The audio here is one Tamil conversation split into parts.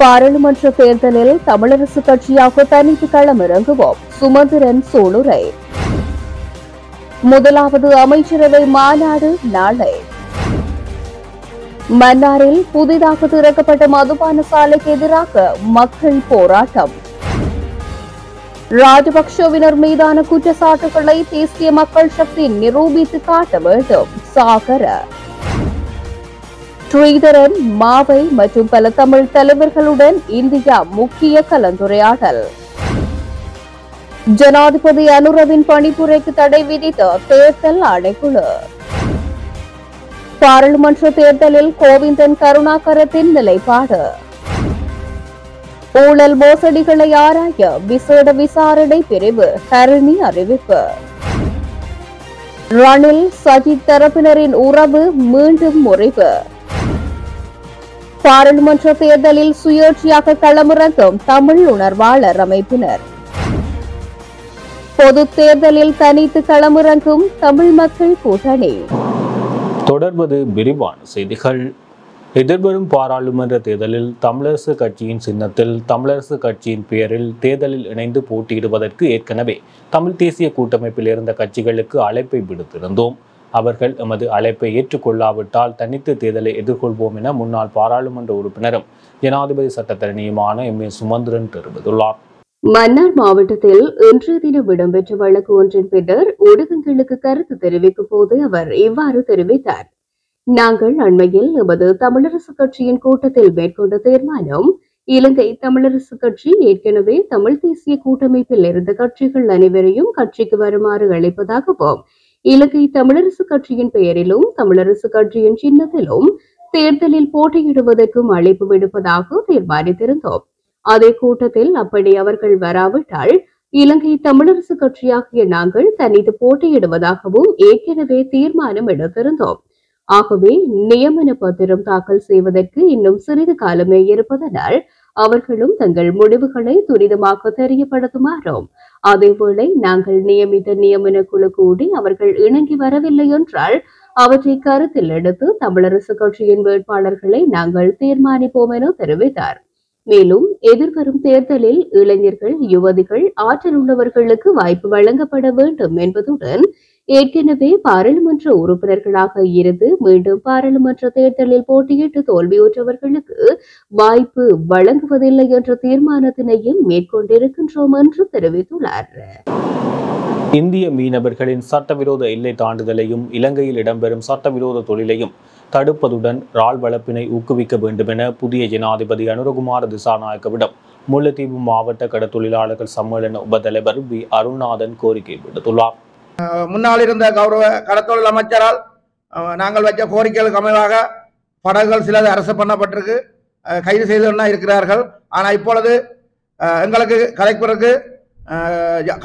பாராளுமன்ற தேர்தலில் தமிழரசு கட்சியாக தனித்து களமிறங்குவோம். சுமந்திரன் சூளுரை. முதலாவது அமைச்சரவை மாநாடு நாளை. மன்னாரில் புதிதாக திறக்கப்பட்ட மதுபான சாலைக்கு எதிராக மக்கள் போராட்டம். ராஜபக்சவினர் மீதான குற்றச்சாட்டுகளை தேசிய மக்கள் சக்தி நிரூபித்து காட்ட வேண்டும். சாகர. ஸ்ரீதரன், மாவை மற்றும் பல தமிழ் தலைவர்களுடன் இந்தியா முக்கிய கலந்துரையாடல். ஜனாதிபதி அனுரவின் பணிப்புரைக்கு தடை விதித்த தேர்தல் ஆணைக்குழு. பாராளுமன்ற தேர்தலில் கோவிந்தன் கருணாகரத்தின் நிலைப்பாடு. ஊழல் மோசடிகளை ஆராய விசேட விசாரணை பிரிவு ஹரணி அறிவிப்பு. ரணில் சஜித் தரப்பினரின் உறவு மீண்டும் முறிவு. பாராளுமன்ற தேர்தலில் சுயேட்சையாக களமிறங்கும் தமிழ் உணர்வாளர் அமைப்பினர். பொது தேர்தலில் தனித்து களமிறங்கும் தமிழ் மக்கள் கூட்டணி. தொடர்வது விரிவான செய்திகள். எதிர்வரும் பாராளுமன்ற தேர்தலில் தமிழரசு கட்சியின் சின்னத்தில் தமிழரசு கட்சியின் பெயரில் தேர்தலில் இணைந்து போட்டியிடுவதற்கு ஏற்கனவே தமிழ் தேசிய கூட்டமைப்பில் இருந்த கட்சிகளுக்கு அழைப்பை விடுத்திருந்தோம். அவர்கள் எமது அழைப்பை ஏற்றுக்கொள்ளாவிட்டால் தனித்து தேர்தலை எதிர்கொள்வோம் என முன்னாள் பாராளுமன்ற உறுப்பினரும் ஜனாதிபதி சட்டத்தரணியுமான எம்.ஏ. சுமந்திரன் தெரிவித்துள்ளார். மன்னார் மாவட்டத்தில் இன்றைய தினம் இடம்பெற்ற வழக்கு ஒன்றின் பின்னர் ஊடகங்களுக்கு கருத்து தெரிவிக்கும் போது அவர் இவ்வாறு தெரிவித்தார். நாங்கள் அண்மையில் எமது தமிழரசு கட்சியின் கூட்டத்தில் மேற்கொண்ட தீர்மானம், இலங்கை தமிழரசு கட்சி ஏற்கனவே தமிழ் தேசிய கூட்டமைப்பில் இருந்த கட்சிகள் அனைவரையும் கட்சிக்கு வருமாறு அழைப்பதாகவும், இலங்கை தமிழரசு கட்சியின் பெயரிலும் தமிழரசு கட்சியின் சின்னத்திலும் தேர்தலில் போட்டியிடுவதற்கும் அழைப்பு விடுப்பதாக தீர்மானித்திருந்தோம். அதே கூட்டத்தில் அப்படி அவர்கள் வராவிட்டால் இலங்கை தமிழரசு கட்சியாகிய நாங்கள் தனித்து போட்டியிடுவதாகவும் ஏற்கனவே தீர்மானம் எடுத்திருந்தோம். ஆகவே நியமன பத்திரம் தாக்கல் செய்வதற்கு இன்னும் சிறிது காலமே இருப்பதனால் அவர்களும் தங்கள் முடிவுகளை துரிதமாக தெரியப்படுத்துமாறும், அதேவேளை நாங்கள் நியமித்த நியமன குழு கூடி அவர்கள் இணங்கி வரவில்லை என்றால் அவற்றை கருத்தில் எடுத்து தமிழரசு கட்சியின் வேட்பாளர்களை நாங்கள் தீர்மானிப்போம் என தெரிவித்தார். மேலும் எதிர்வரும் தேர்தலில் இளைஞர்கள், யுவதிகள், ஆற்றல் உள்ளவர்களுக்கு வாய்ப்பு வழங்கப்பட வேண்டும் என்பதுடன் ஏற்கனவே பாராளுமன்ற உறுப்பினர்களாக இருந்து மீண்டும் பாராளுமன்ற தேர்தலில் போட்டியிட்டு தோல்வியுற்றவர்களுக்கு வாய்ப்பு வழங்குவதில்லை என்ற தீர்மானத்தினையும் மேற்கொண்டிருக்கின்றோம் என்று தெரிவித்துள்ளார். இந்திய மீனவர்களின் சட்டவிரோத எல்லை தாண்டுதலையும் இலங்கையில் இடம்பெறும் சட்டவிரோத தொழிலையும் தடுப்பதுடன் இறால் வளர்ப்பினை ஊக்குவிக்க வேண்டும் என புதிய ஜனாதிபதி அனுரகுமார திசாநாயக்கவிடம் முல்லைத்தீவு மாவட்ட கடற்தொழிலாளர்கள் சம்மேளன உபதலைவர் வி. அருண்நாதன் கோரிக்கை விடுத்துள்ளார். முன்னால் இருந்த கௌரவ கடற்தொழில் அமைச்சரால் நாங்கள் வச்ச கோரிக்கைகளுக்கு அமைவாக படகுகள் சிலது அரசு பண்ணப்பட்டிருக்கு, கைது செய்து இருக்கிறார்கள். ஆனால் இப்பொழுது எங்களுக்கு கலைப்பதற்கு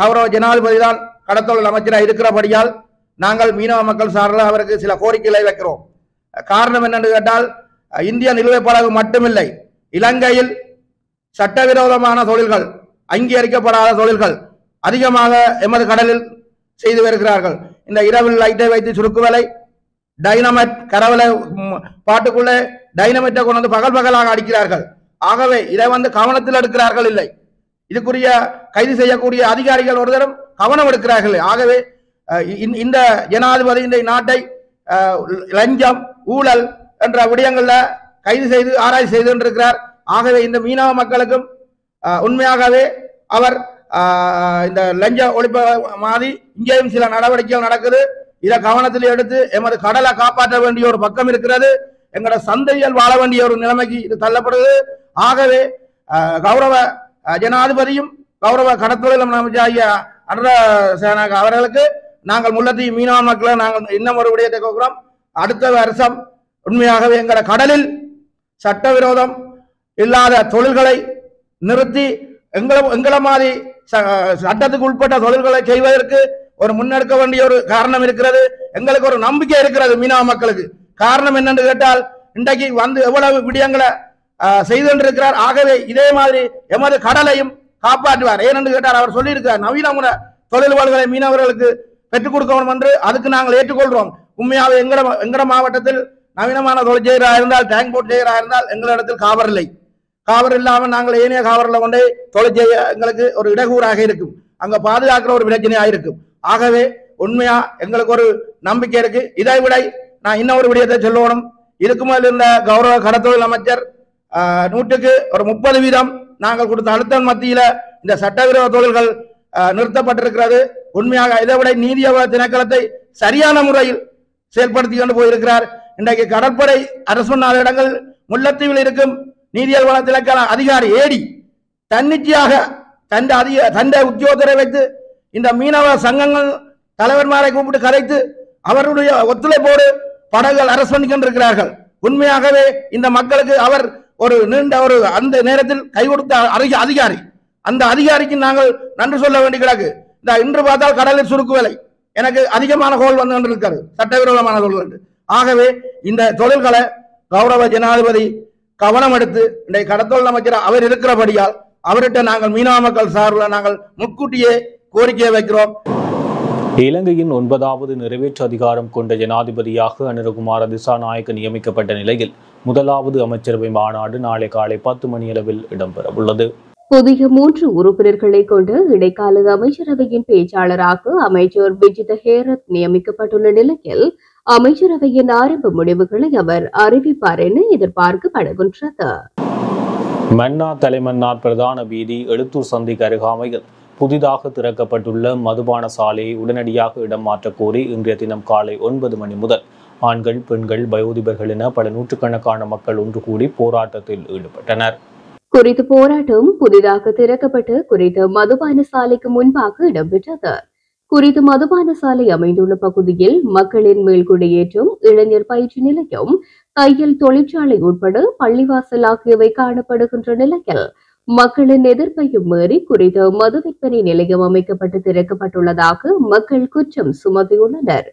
கௌரவ ஜனாதிபதி தான் கடற்தொழில் அமைச்சராக இருக்கிறபடியால் நாங்கள் மீனவ மக்கள் சார்பில் அவருக்கு சில கோரிக்கைகளை வைக்கிறோம். காரணம் என்னென்று கேட்டால், இந்திய நிலுவைப் படகு மட்டுமில்லை, இலங்கையில் சட்டவிரோதமான தொழில்கள், அங்கீகரிக்கப்படாத தொழில்கள் அதிகமாக எமது கடலில் செய்து வருகிறார்கள். இந்த இரவில் லைட்டை வைத்து சுருக்குவலை, டைனமைட், கரவலை பாட்டுக்குள்ளே டைனமைட்டை கொண்டு வந்து பகல் பகலாக அடிக்கிறார்கள். ஆகவே இதை கவனத்தில் எடுக்கிறார்கள் இல்லை. இதுக்குரிய கைது செய்யக்கூடிய அதிகாரிகள் ஒரு தரம் கவனம் எடுக்கிறார்கள். ஆகவே இந்த ஜனாதிபதி இந்த நாட்டை லஞ்சம், ஊழல் என்ற விடயங்கள்ல கைது செய்து ஆராய்ச்சி செய்து கொண்டிருக்கிறார். ஆகவே இந்த மீனவ மக்களுக்கும் உண்மையாகவே அவர் இந்த லஞ்ச ஒழிப்பு மாதிரி இங்கேயும் சில நடவடிக்கைகள் நடக்குது. இதை கவனத்தில் எடுத்து எமது கடலை காப்பாற்ற வேண்டிய ஒரு பக்கம் இருக்கிறது. எங்களோட சந்தையில் வாழ வேண்டிய ஒரு நிலைமைக்கு இது தள்ளப்படுது. ஆகவே கௌரவ ஜனாதிபதியும் கௌரவ கடற்தொழில் அமைச்சராகிய அனுர அவர்களுக்கு நாங்கள் முல்லைத்தீவு மீனவ மக்களை நாங்கள் இன்னும் ஒரு விடயத்தை கேட்கிறோம். அடுத்த வருஷம் உண்மையாகவே எங்களோட கடலில் சட்டவிரோதம் இல்லாத தொழில்களை நிறுத்தி எங்களை மாதிரி சட்டத்துக்கு உட்பட்ட தொழில்களை செய்வதற்கு ஒரு முன்னெடுக்க வேண்டிய ஒரு காரணம் இருக்கிறது. எங்களுக்கு ஒரு நம்பிக்கை இருக்கிறது மீனவ மக்களுக்கு. காரணம் என்னென்று கேட்டால், இன்றைக்கு எவ்வளவு விடயங்களை செய்து கொண்டிருக்கிறார். ஆகவே இதே மாதிரி எமது கடலையும் காப்பாற்றுவார். ஏனென்று கேட்டால் அவர் சொல்லியிருக்கிறார், நவீன தொழில்களை மீனவர்களுக்கு பெற்றுக் கொடுக்கணும் என்று. அதுக்கு நாங்கள் ஏற்றுக்கொள்கிறோம். உண்மையாக எங்கட மாவட்டத்தில் நவீனமான தொழில் செய்கிறா இருந்தால், டேங்க் போட் செய்கிறா இருந்தால் எங்களிடத்தில் காவிரி இல்லை. காவல் இல்லாமல் நாங்கள் ஏனைய காவலில் கொண்டே தொழிற்சை எங்களுக்கு ஒரு இடகூறாக இருக்கும், அங்க பாதுகாக்கிற ஒரு பிரச்சனையாக இருக்கும். ஆகவே உண்மையா எங்களுக்கு ஒரு நம்பிக்கை இருக்கு. இதை விட நான் இன்னொரு விடயத்தை சொல்லணும். இதுக்கு மேல் இருந்த கௌரவ கடத்தொழில் அமைச்சர் 100க்கு ஒரு 30% நாங்கள் கொடுத்த அழுத்தம் மத்தியில இந்த சட்டவிரோத தொழில்கள் நிறுத்தப்பட்டிருக்கிறது. உண்மையாக இதை விட நீதியவ திணைக்களத்தை சரியான முறையில் செயல்படுத்தி கொண்டு போயிருக்கிறார். இன்றைக்கு கடற்படை அரசு பண்ணாத இடங்கள் முல்லைத்தீவில் இருக்கும் நீதியல் வள திணைக்கள அதிகாரி ஏடி தன்னிச்சையாக தன்னை உத்தியோகத்தரை வைத்து இந்த மீனவ சங்கங்கள் தலைவர்மாரை கூப்பிட்டு கலைத்து அவருடைய ஒத்துழைப்போடு படகுகள் அரசு பண்ணி கொண்டிருக்கிறார்கள். உண்மையாகவே இந்த மக்களுக்கு அவர் ஒரு நீண்ட ஒரு அந்த நேரத்தில் கை கொடுத்த அதிகாரி, அந்த அதிகாரிக்கு நாங்கள் நன்றி சொல்ல வேண்டி கிடக்கு. இந்த இன்று பார்த்தால் கடலில் சுருக்கு வேலை எனக்கு அதிகமான கோல் வந்து கொண்டிருக்கிறது, சட்டவிரோதமான தொழில்கள். ஆகவே இந்த தொழில்களை கௌரவ ஜனாதிபதி கவனம் எடுத்து இன்றைய கடத்தொழில் அமைச்சர் அவர் இருக்கிறபடியால் அவர்கிட்ட நாங்கள் மீனவ மக்கள் சார்பில் நாங்கள் முன்கூட்டியே கோரிக்கையை வைக்கிறோம். இலங்கையின் 9வது நிறைவேற்று அதிகாரம் கொண்ட ஜனாதிபதியாக அனுரகுமார திசாநாயக்க நியமிக்கப்பட்ட நிலையில் முதலாவது அமைச்சரவை மாநாடு நாளை காலை 10 மணியளவில் இடம்பெறவுள்ளது. புதிய 3 உறுப்பினர்களை கொண்ட இடைக்கால அமைச்சரவையின் பேச்சாளராக அமைச்சர் விஜித ஹேரத் நியமிக்கப்பட்டுள்ள நிலையில் அமைச்சரவையின் ஆரம்ப முடிவுகளை அவர் அறிவிப்பார் என எதிர்பார்க்கப்படுகின்றது. மன்னார் தலைமன்னார் பிரதான வீதி எழுத்தூர் சந்திக்கு அருகாமையில் புதிதாக திறக்கப்பட்டுள்ள மதுபான சாலையை உடனடியாக இடம் மாற்றக் கோரி இன்றைய தினம் காலை 9 மணி முதல் ஆண்கள், பெண்கள், வயோதிபர்கள் என பல நூற்றுக்கணக்கான மக்கள் ஒன்று கூடி போராட்டத்தில் ஈடுபட்டனர். குறித்த போராட்டம் புதிதாக திறக்கப்பட்டு குறித்த மதுபான சாலைக்கு முன்பாக இடம்பெற்றது. குறித்த மதுபான சாலை அமைந்துள்ள பகுதியில் மக்களின் மேல்குடியேற்றம், இளைஞர் பயிற்சி நிலையம், தையல் தொழிற்சாலை உட்பட பள்ளிவாசல் ஆகியவை காணப்படுகின்ற நிலையில் மக்களின் எதிர்ப்பையும் மீறி குறித்த மது விற்பனை நிலையம் அமைக்கப்பட்டு திறக்கப்பட்டுள்ளதாக மக்கள் குற்றம் சுமத்தியுள்ளனர்.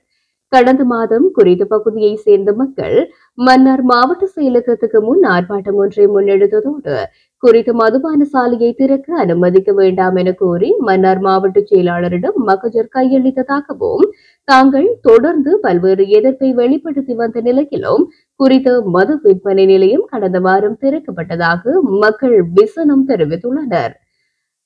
கடந்த மாதம் குறித்த பகுதியை சேர்ந்த மக்கள் மன்னார் மாவட்ட செயலகத்துக்கு முன் ஆர்ப்பாட்டம் ஒன்றை முன்னெடுத்ததோடு குறித்த மதுபான சாலையை திறக்க அனுமதிக்க வேண்டாம் என கோரி மன்னார் மாவட்ட செயலாளரிடம் மகஜர் கையளித்ததாகவும் தாங்கள் தொடர்ந்து பல்வேறு எதிர்ப்பை வெளிப்படுத்தி வந்த நிலையிலும் குறித்த மது விற்பனை நிலையம் கடந்த வாரம் திறக்கப்பட்டதாக மக்கள் விசனம் தெரிவித்துள்ளனர்.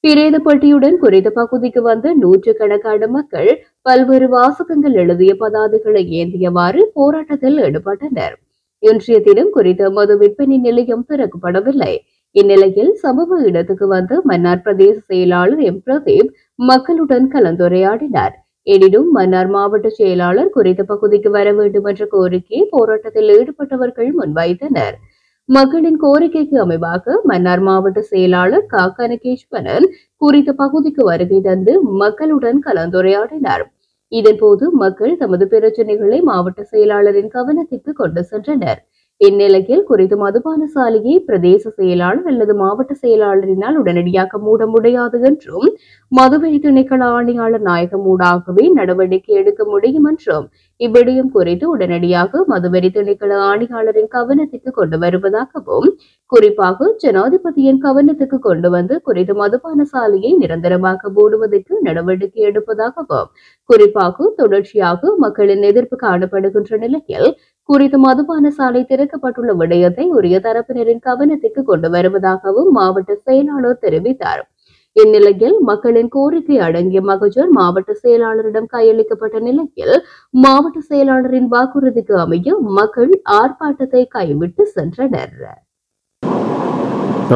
பிரேதப்பட்டியுடன் குறித்த பகுதிக்கு வந்த நூற்றுக்கணக்கான மக்கள் பல்வேறு வாசகங்கள் எழுதிய பதாதைகளை ஏந்தியவாறு போராட்டத்தில் ஈடுபட்டனர். இன்றைய தினம் குறித்த மது விற்பனை நிலையம் திறக்கப்படவில்லை. இந்நிலையில் சம்பவ இடத்துக்கு வந்த மன்னார் பிரதேச செயலாளர் எம் பிரதீப் மக்களுடன் கலந்துரையாடினார். எனினும் மன்னார் மாவட்ட செயலாளர் குறித்த பகுதிக்கு வர வேண்டும் என்ற கோரிக்கையை போராட்டத்தில் ஈடுபட்டவர்கள் முன்வைத்தனர். மக்களின் கோரிக்கைக்கு அமைவாக மன்னார் மாவட்ட செயலாளர் கா கனகேஸ்வரன் குறித்த பகுதிக்கு வருகை தந்து மக்களுடன் கலந்துரையாடினார். இதன்போது மக்கள் தமது பிரச்சனைகளை மாவட்ட செயலாளரின் கவனத்திற்கு கொண்டு சென்றனர். இந்நிலையில் குறித்த மதுபான சாலையை பிரதேச செயலாளர் அல்லது மாவட்ட செயலாளரினால் உடனடியாக மூட முடியாது என்றும் மதுவெறி திணைக்கள ஆணையாளர் நாயகம் ஊடாகவே நடவடிக்கை எடுக்க முடியும் என்றும் இவ்விடயம் குறித்து உடனடியாக மதுவெறி திணைக்கள ஆணையாளரின் கவனத்திற்கு கொண்டு வருவதாகவும் குறிப்பாக ஜனாதிபதியின் கவனத்துக்கு கொண்டு வந்து குறித்த மதுபான சாலையை நிரந்தரமாக மூடுவதற்கு நடவடிக்கை எடுப்பதாகவும் குறிப்பாக தொடர்ச்சியாக மக்களின் எதிர்ப்பு காணப்படுகின்ற நிலையில் குறித்த மதுபான சாலை திறக்கப்பட்டுள்ள விடயத்தை உரிய தரப்பினரின் கவனத்திற்கு கொண்டு வருவதாகவும் மாவட்ட செயலாளர் தெரிவித்தார். இந்நிலையில் மக்களின் கோரிக்கை அடங்கிய மகஜர் மாவட்ட செயலாளரிடம் கையளிக்கப்பட்ட நிலையில் மாவட்ட செயலாளரின் வாக்குறுதிக்கு அமைய மக்கள் ஆர்ப்பாட்டத்தை கைவிட்டு சென்றனர்.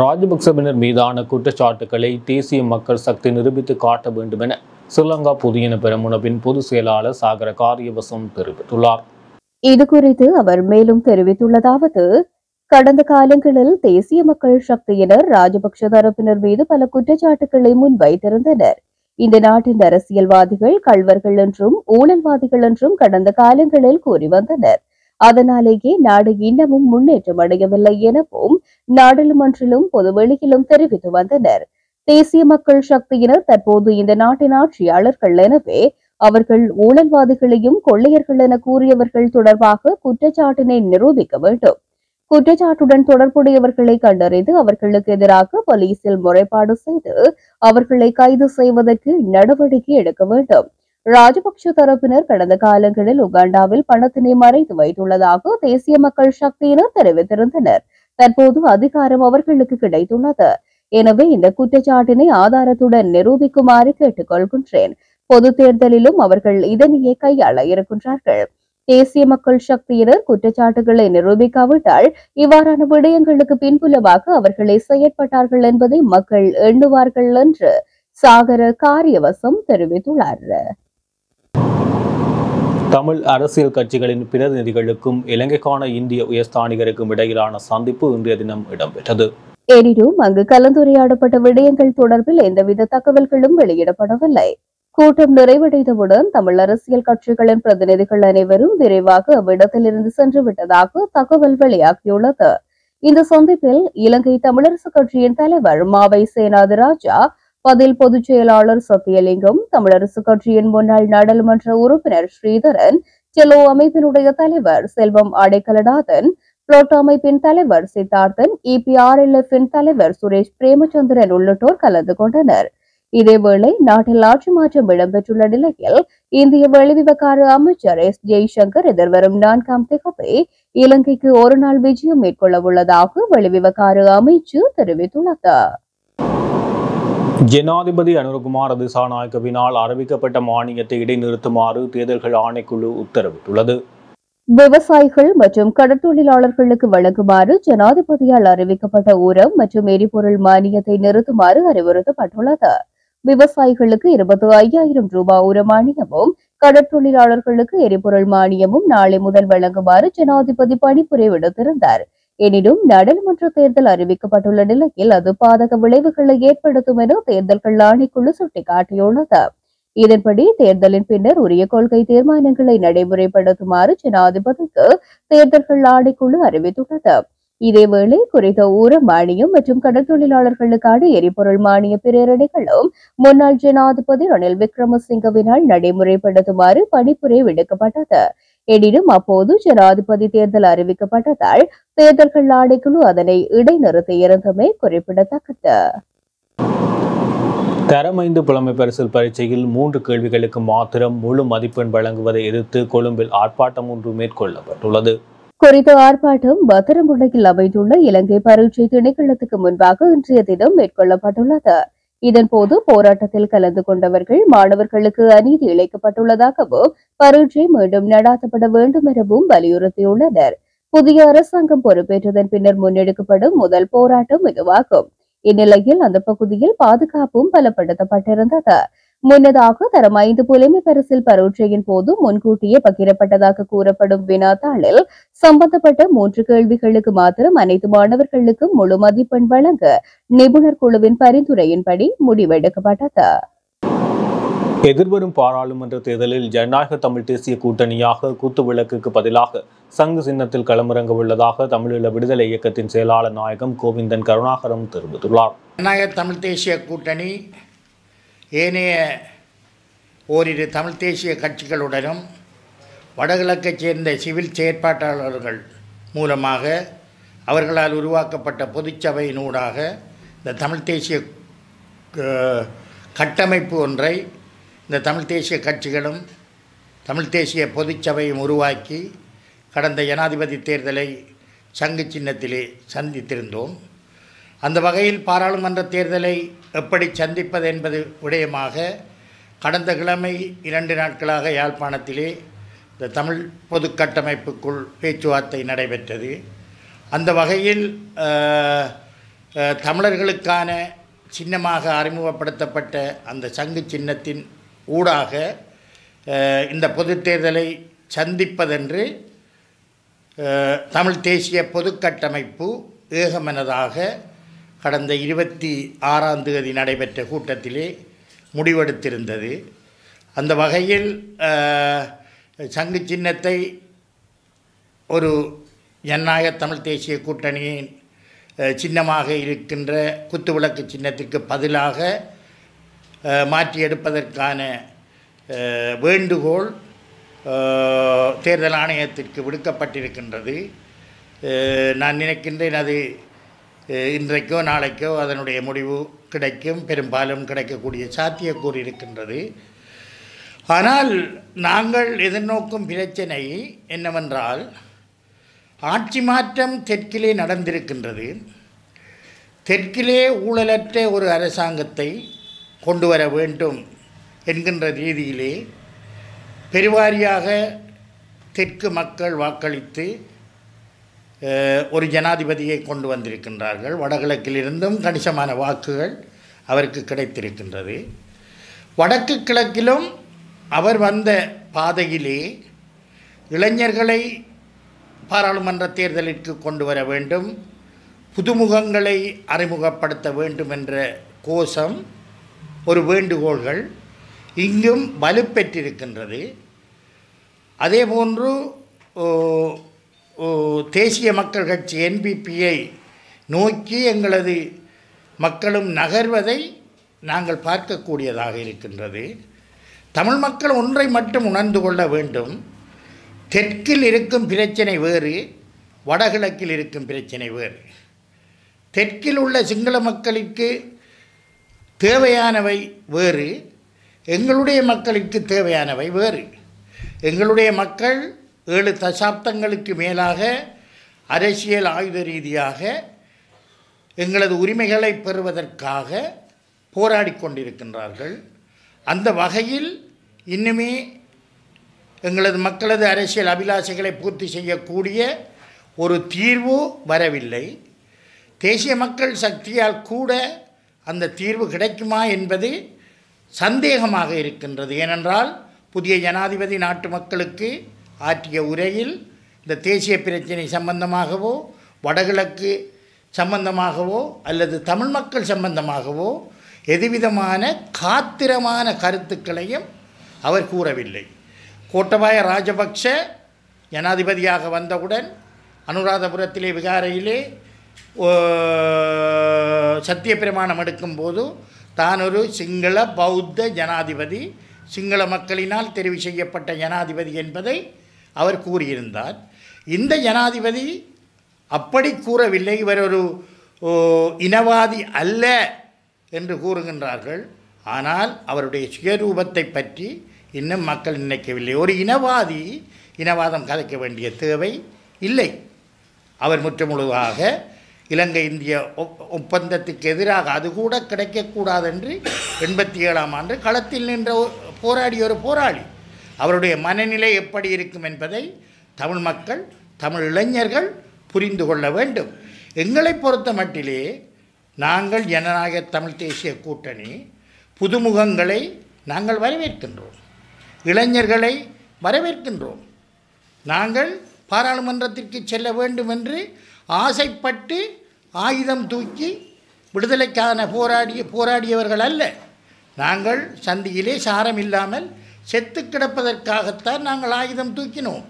ராஜபக்சவினர் மீதான குற்றச்சாட்டுகளை தேசிய மக்கள் சக்தி நிரூபித்து காட்ட வேண்டும் என ஸ்ரீலங்கா பொதுஜன பெரமுனவின் பொதுச் செயலாளர் சாகர காரியவசம் தெரிவித்துள்ளார். இதுகுறித்து அவர் மேலும் தெரிவித்துள்ளதாவது, கடந்த காலங்களில் தேசிய மக்கள் சக்தியினர் ராஜபக்ஷ தரப்பினர் மீது பல குற்றச்சாட்டுகளை முன்வைத்திருந்தனர். இந்த நாட்டின் அரசியல்வாதிகள் கள்வர்கள் என்றும் ஊழல்வாதிகள் என்றும் கடந்த காலங்களில் கூறி வந்தனர். அதனாலேயே நாடு இன்னமும் முன்னேற்றம் அடையவில்லை எனவும் நாடாளுமன்றிலும் பொதுவெளியிலும் தெரிவித்து வந்தனர். தேசிய மக்கள் சக்தியினர் தற்போது இந்த நாட்டின் ஆட்சியாளர்கள். எனவே அவர்கள் ஊழல்வாதிகளையும் கொள்ளையர்கள் என கூறியவர்கள் தொடர்பாக குற்றச்சாட்டினை நிரூபிக்க வேண்டும். குற்றச்சாட்டுடன் தொடர்புடையவர்களை கண்டறிந்து அவர்களுக்கு எதிராக போலீசில் முறைப்பாடு செய்து அவர்களை கைது செய்வதற்கு நடவடிக்கை எடுக்க வேண்டும். ராஜபக்ஷ தரப்பினர் கடந்த காலங்களில் உகாண்டாவில் பணத்தினை மறைத்து வைத்துள்ளதாக தேசிய மக்கள் சக்தியினர் தெரிவித்திருந்தனர். தற்போது அதிகாரம் அவர்களுக்கு கிடைத்துள்ளது. எனவே இந்த குற்றச்சாட்டினை ஆதாரத்துடன் நிரூபிக்குமாறு கேட்டுக் கொள்கின்றேன். பொது தேர்தலிலும் அவர்கள் இதனையே கையாள இருக்கின்றார்கள். தேசிய மக்கள் சக்தியினர் குற்றச்சாட்டுகளை நிரூபிக்காவிட்டால் இவ்வாறான விடயங்களுக்கு பின்புலமாக அவர்களை செயற்பட்டார்கள் என்பதை மக்கள் எண்ணுவார்கள் என்று சாகர காரியவசம் தெரிவித்துள்ளார். தமிழ் அரசியல் கட்சிகளின் பிரதிநிதிகளுக்கும் இலங்கைக்கான இந்திய உயர்ஸ்தானிகருக்கும் இடையிலான சந்திப்பு இன்றைய தினம் இடம்பெற்றது. எனினும் அங்கு கலந்துரையாடப்பட்ட விடயங்கள் தொடர்பில் எந்தவித தகவல்களும் வெளியிடப்படவில்லை. கூட்டம் நிறைவடைந்தவுடன் தமிழ் அரசியல் கட்சிகளின் பிரதிநிதிகள் அனைவரும் விரைவாக அவ்விடத்திலிருந்து சென்று விட்டதாக தகவல் வெளியாகியுள்ளது. இந்த சந்திப்பில் இலங்கை தமிழரசு கட்சியின் தலைவர் மாவை சேனாதிராஜா, பதில் பொதுச் செயலாளர் சத்தியலிங்கம், தமிழரசு கட்சியின் முன்னாள் நாடாளுமன்ற உறுப்பினர் ஸ்ரீதரன், செலோ அமைப்பினுடைய தலைவர் செல்வம் அடைக்கலநாதன், புளோட் அமைப்பின் தலைவர் சித்தார்த்தன், EPRLF-இன் தலைவர் சுரேஷ் பிரேமச்சந்திரன் உள்ளிட்டோர் கலந்து கொண்டனர். இதேவேளை நாட்டில் ஆட்சி மாற்றம் இடம்பெற்றுள்ள நிலையில் இந்திய வெளிவிவகார அமைச்சர் S. ஜெய்சங்கர் எதிர்வரும் 4ஆம் தேதி இலங்கைக்கு ஒருநாள் விஜயம் மேற்கொள்ள உள்ளதாக வெளிவிவகார அமைச்சு தெரிவித்துள்ளது. ஜனாதிபதி அனுரகுமார திசாநாயக்கவினால் அறிவிக்கப்பட்ட மானியத்தை இடைநிறுத்துமாறு தேர்தல்கள் ஆணைக்குழு உத்தரவிட்டுள்ளது. விவசாயிகள் மற்றும் கடற்தொழிலாளர்களுக்கு வழங்குமாறு ஜனாதிபதியால் அறிவிக்கப்பட்ட உரம் மற்றும் எரிபொருள் மானியத்தை நிறுத்துமாறு அறிவுறுத்தப்பட்டுள்ளது. விவசாயிகளுக்கு 25,000 ரூபாய் உர மானியமும் கடற்தொழிலாளர்களுக்கு எரிபொருள் மானியமும் நாளை முதல் வழங்குமாறு ஜனாதிபதி பணிப்புரை விடுத்திருந்தார். எனினும் நாடாளுமன்ற தேர்தல் அறிவிக்கப்பட்டுள்ள நிலையில் அது பாதக விளைவுகளை ஏற்படுத்தும் என தேர்தல்கள் ஆணைக்குழு சுட்டிக்காட்டியுள்ளது. இதன்படி தேர்தலின் பின்னர் உரிய கொள்கை தீர்மானங்களை நடைமுறைப்படுத்துமாறு ஜனாதிபதிக்கு தேர்தல்கள் ஆணைக்குழு அறிவித்துள்ளது. இதேவேளை குறித்த உர மானியம் மற்றும் கடற்தொழிலாளர்களுக்கான எரிபொருள் மானிய பிரேரணைகளும் முன்னாள் ஜனாதிபதி ரணில் விக்ரமசிங்கவினால் நடைமுறைப்படுத்துமாறு பணிப்புரை விடுக்கப்பட்டது. எனினும் அப்போது ஜனாதிபதி தேர்தல் அறிவிக்கப்பட்டதால் தேர்தல்கள் ஆணைக்குழு அதனை இடைநிறுத்தியிருந்தமை குறிப்பிடத்தக்கது. தரம் 5 புலமை பரிசில் பரீட்சையில் 3 கேள்விகளுக்கு மாத்திரம் முழு மதிப்பெண் வழங்குவதை எதிர்த்து கொழும்பில் ஆர்ப்பாட்டம் ஒன்று மேற்கொள்ளப்பட்டுள்ளது. குறித்த ஆர்ப்பாட்டம் பத்திரமுல்லையில் அமைந்துள்ள இலங்கை பரீட்சை திணைக்களத்துக்கு முன்பாக இன்றைய தினம் மேற்கொள்ளப்பட்டுள்ளது. இதன்போது போராட்டத்தில் கலந்து கொண்டவர்கள் மாணவர்களுக்கு அநீதி இழைக்கப்பட்டுள்ளதாகவும் பரீட்சை மீண்டும் நடாத்தப்பட வேண்டும் எனவும் வலியுறுத்தியுள்ளனர். புதிய அரசாங்கம் பொறுப்பேற்றதன் பின்னர் முன்னெடுக்கப்படும் முதல் போராட்டம் இதுவாகும். இந்நிலையில் அந்த பகுதியில் பாதுகாப்பும் பலப்படுத்தப்பட்டிருந்தது. முன்னதாக தரம் 5 புலமை பரிசில் பரீட்சையின் போது முன்கூட்டியே பகிரப்பட்டதாக கூறப்படும் வினாத்தாளில் சம்பந்தப்பட்ட 3 கேள்விகளுக்கு மாத்திரம் அனைத்து மாணவர்களுக்கும் முழு மதிப்பெண் வழங்க நிபுணர் குழுவின் பரிந்துரையின்படி முடிவெடுக்கப்பட்டது. எதிர்வரும் பாராளுமன்ற தேர்தலில் ஜனநாயக தமிழ் தேசிய கூட்டணியாக குத்துவிளக்குக்கு பதிலாக சங்கு சின்னத்தில் களமிறங்க உள்ளதாக தமிழீழ விடுதலை இயக்கத்தின் செயலாளர் நாயகம் கோவிந்தன் கருணாகரம் தெரிவித்துள்ளார். ஜனநாயக தமிழ் தேசிய கூட்டணி ஏனைய ஓரிரு தமிழ் தேசிய கட்சிகளுடனும் வடகிழக்கைச் சேர்ந்த சிவில் செயற்பாட்டாளர்கள் மூலமாக அவர்களால் உருவாக்கப்பட்ட பொதுச்சபையினூடாக இந்த தமிழ் தேசிய கட்டமைப்பு ஒன்றை இந்த தமிழ் தேசிய கட்சிகளும் தமிழ் தேசிய பொதுச்சபையும் உருவாக்கி கடந்த ஜனாதிபதி தேர்தலை சங்கு சின்னத்திலே சந்தித்திருந்தோம். அந்த வகையில் பாராளுமன்ற தேர்தலை எப்படி சந்திப்பது என்பது விடயமாக கடந்த கிழமை 2 நாட்களாக யாழ்ப்பாணத்திலே இந்த தமிழ் பொது கட்டமைப்புக்குள் பேச்சுவார்த்தை நடைபெற்றது. அந்த வகையில் தமிழர்களுக்கான சின்னமாக அறிமுகப்படுத்தப்பட்ட அந்த சங்கு சின்னத்தின் ஊடாக இந்த பொது தேர்தலை சந்திப்பதென்று தமிழ் தேசிய பொது கட்டமைப்பு ஏகமனதாக கடந்த 26ஆம் தேதி நடைபெற்ற கூட்டத்திலே முடிவெடுத்திருந்தது. அந்த வகையில் சங்கு சின்னத்தை ஒரு ஜனநாயக தமிழ் தேசிய கூட்டணியின் சின்னமாக இருக்கின்ற குத்துவிளக்கு சின்னத்திற்கு பதிலாக மாற்றி எடுப்பதற்கான வேண்டுகோள் தேர்தல் ஆணையத்திற்கு விடுக்கப்பட்டிருக்கின்றது. நான் நினைக்கின்றேன் அது இன்றைக்கோ நாளைக்கோ அதனுடைய முடிவு கிடைக்கும், பெரும்பாலும் கிடைக்கக்கூடிய சாத்தியக்கூறு இருக்கின்றது. ஆனால் நாங்கள் எதிர்நோக்கும் பிரச்சனை என்னவென்றால் ஆட்சி மாற்றம் தெற்கிலே நடந்திருக்கின்றது. தெற்கிலே ஊழலற்ற ஒரு அரசாங்கத்தை கொண்டு வர வேண்டும் என்கின்ற ரீதியிலே பெருவாரியாக தெற்கு மக்கள் வாக்களித்து ஒரு ஜனாதிபதியை கொண்டு வந்திருக்கின்றார்கள். வடகிழக்கிலிருந்தும் கணிசமான வாக்குகள் அவருக்கு கிடைத்திருக்கின்றது. வடக்கு கிழக்கிலும் அவர் வந்த பாதையிலே இளைஞர்களை பாராளுமன்ற தேர்தலிற்கு கொண்டு வர வேண்டும், புதுமுகங்களை அறிமுகப்படுத்த வேண்டும் என்ற கோஷம், ஒரு வேண்டுகோள்கள் இங்கும் வலுப்பெற்றிருக்கின்றது. அதேபோன்று தேசிய மக்கள் கட்சி என்பிபியை நோக்கி எங்களது மக்களும் நகர்வதை நாங்கள் பார்க்கக்கூடியதாக இருக்கின்றது. தமிழ் மக்கள் ஒன்றை மட்டும் உணர்ந்து கொள்ள வேண்டும். தெற்கில் இருக்கும் பிரச்சனை வேறு, வடகிழக்கில் இருக்கும் பிரச்சனை வேறு. தெற்கில் உள்ள சிங்கள மக்களுக்கு தேவையானவை வேறு, எங்களுடைய மக்களுக்கு தேவையானவை வேறு. எங்களுடைய மக்கள் 7 தசாப்தங்களுக்கு மேலாக அரசியல் ஆயுத ரீதியாக எங்களது உரிமைகளை பெறுவதற்காக போராடி கொண்டிருக்கின்றார்கள். அந்த வகையில் இன்னுமே எங்களது மக்களது அரசியல் அபிலாஷைகளை பூர்த்தி செய்யக்கூடிய ஒரு தீர்வு வரவில்லை. தேசிய மக்கள் சக்தியால் கூட அந்த தீர்வு கிடைக்குமா என்பது சந்தேகமாக இருக்கின்றது. ஏனென்றால் புதிய ஜனாதிபதி நாட்டு மக்களுக்கு ஆற்றிய உரையில் இந்த தேசிய பிரச்சினை சம்பந்தமாகவோ வடகிழக்கு சம்பந்தமாகவோ அல்லது தமிழ் மக்கள் சம்பந்தமாகவோ எதுவிதமான காத்திரமான கருத்துக்களையும் அவர் கூறவில்லை. கோட்டபாய ராஜபக்ஷ ஜனாதிபதியாக வந்தவுடன் அனுராதபுரத்திலே விகாரையிலே சத்தியப்பிரமாணம் எடுக்கும்போது தான் ஒரு சிங்கள பௌத்த ஜனாதிபதி, சிங்கள மக்களினால் தெரிவு செய்யப்பட்ட ஜனாதிபதி என்பதை அவர் கூறியிருந்தார். இந்த ஜனாதிபதி அப்படி கூறவில்லை. இவர் ஒரு இனவாதி அல்ல என்று கூறுகின்றார்கள். ஆனால் அவருடைய சுயரூபத்தை பற்றி இன்னும் மக்கள் நினைக்கவில்லை. ஒரு இனவாதி இனவாதம் கதைக்க வேண்டிய தேவை இல்லை. அவர் முற்றுமுழுதாக இலங்கை இந்திய ஒப்பந்தத்துக்கு எதிராக அது கூட கிடைக்கக்கூடாது என்று 87ஆம் ஆண்டு களத்தில் நின்ற போராடிய ஒரு போராளி. அவருடைய மனநிலை எப்படி இருக்கும் என்பதை தமிழ் மக்கள், தமிழ் இளைஞர்கள் புரிந்து கொள்ள வேண்டும். எங்களை பொறுத்த மட்டிலே நாங்கள் ஜனநாயக தமிழ் தேசிய கூட்டணி புதுமுகங்களை நாங்கள் வரவேற்கின்றோம், இளைஞர்களை வரவேற்கின்றோம். நாங்கள் பாராளுமன்றத்திற்கு செல்ல வேண்டும் என்று ஆசைப்பட்டு ஆயுதம் தூக்கி விடுதலைக்கான போராடியவர்கள் அல்ல. நாங்கள் சந்தியிலே சாரம் இல்லாமல் செத்து கிடப்பதற்காகத்தான் நாங்கள் ஆயுதம் தூக்கினோம்.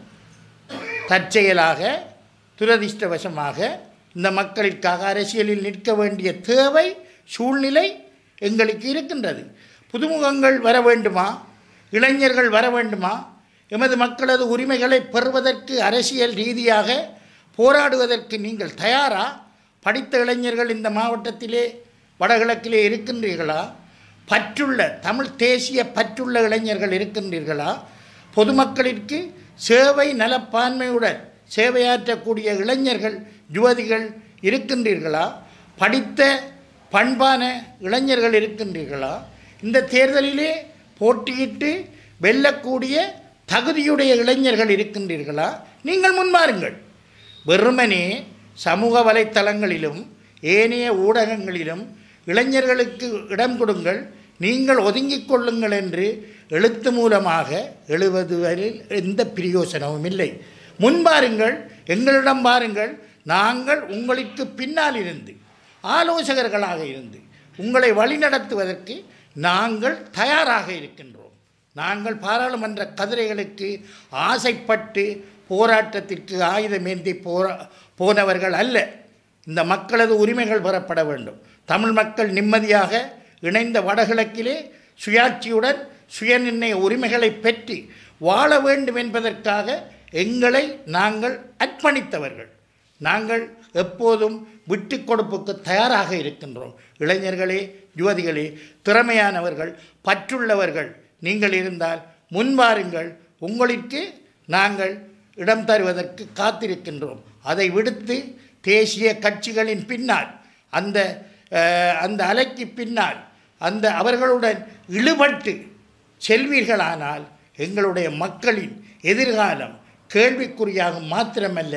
தற்செயலாக துரதிர்ஷ்டவசமாக இந்த மக்களுக்காக அரசியலில் நிற்க வேண்டிய தேவை சூழ்நிலை எங்களுக்கு இருக்கின்றது. புதுமுகங்கள் வர வேண்டுமா, இளைஞர்கள் வர வேண்டுமா, எமது மக்களது உரிமைகளை பெறுவதற்கு அரசியல் ரீதியாக போராடுவதற்கு நீங்கள் தயாரா? படித்த இளைஞர்கள் இந்த மாவட்டத்திலே வடகிழக்கிலே இருக்கின்றீர்களா? பற்றுள்ள தமிழ் தேசிய பற்றுள்ள இளைஞர்கள் இருக்கின்றீர்களா? பொதுமக்களிற்கு சேவை நலப்பான்மையுடன் சேவையாற்றக்கூடிய இளைஞர்கள் யுவதிகள் இருக்கின்றீர்களா? படித்த பண்பான இளைஞர்கள் இருக்கின்றீர்களா? இந்த தேர்தலிலே போட்டியிட்டு வெல்லக்கூடிய தகுதியுடைய இளைஞர்கள் இருக்கின்றீர்களா? நீங்கள் முன்வாருங்கள். வெறுமனே சமூக வலைத்தளங்களிலும் ஏனைய ஊடகங்களிலும் இளைஞர்களுக்கு இடம் கொடுங்கள், நீங்கள் ஒதுங்கிக் கொள்ளுங்கள் என்று எழுத்து மூலமாக எழுதுவதில் எந்த பிரயோசனமும் இல்லை. முன்பாருங்கள், எங்களிடம் பாருங்கள். நாங்கள் உங்களுக்கு பின்னால் இருந்து ஆலோசகர்களாக இருந்து உங்களை வழிநடத்துவதற்கு நாங்கள் தயாராக இருக்கின்றோம். நாங்கள் பாராளுமன்ற கதிரைகளுக்கு ஆசைப்பட்டு போராட்டத்திற்கு ஆயுதமேந்தி போனவர்கள் அல்ல. இந்த மக்களது உரிமைகள் பெறப்பட வேண்டும். தமிழ் மக்கள் நிம்மதியாக இணைந்த வடகிழக்கிலே சுயாட்சியுடன் சுயநிர்ணய உரிமைகளை பெற்று வாழ வேண்டும் என்பதற்காக எங்களை நாங்கள் அர்ப்பணித்தவர்கள். நாங்கள் எப்போதும் விட்டு கொடுப்புக்கு தயாராக இருக்கின்றோம். இளைஞர்களே, யுவதிகளே, திறமையானவர்கள், பற்றுள்ளவர்கள் நீங்கள் இருந்தால் முன்வாருங்கள். உங்களுக்கு நாங்கள் இடம் தருவதற்கு காத்திருக்கின்றோம். அதை விடுத்து தேசிய கட்சிகளின் பின்னால் அந்த அலைக்கு பின்னால் அவர்களுடன் இழுபட்டு செல்வீர்களானால் எங்களுடைய மக்களின் எதிர்காலம் கேள்விக்குறியாகும் மாத்திரமல்ல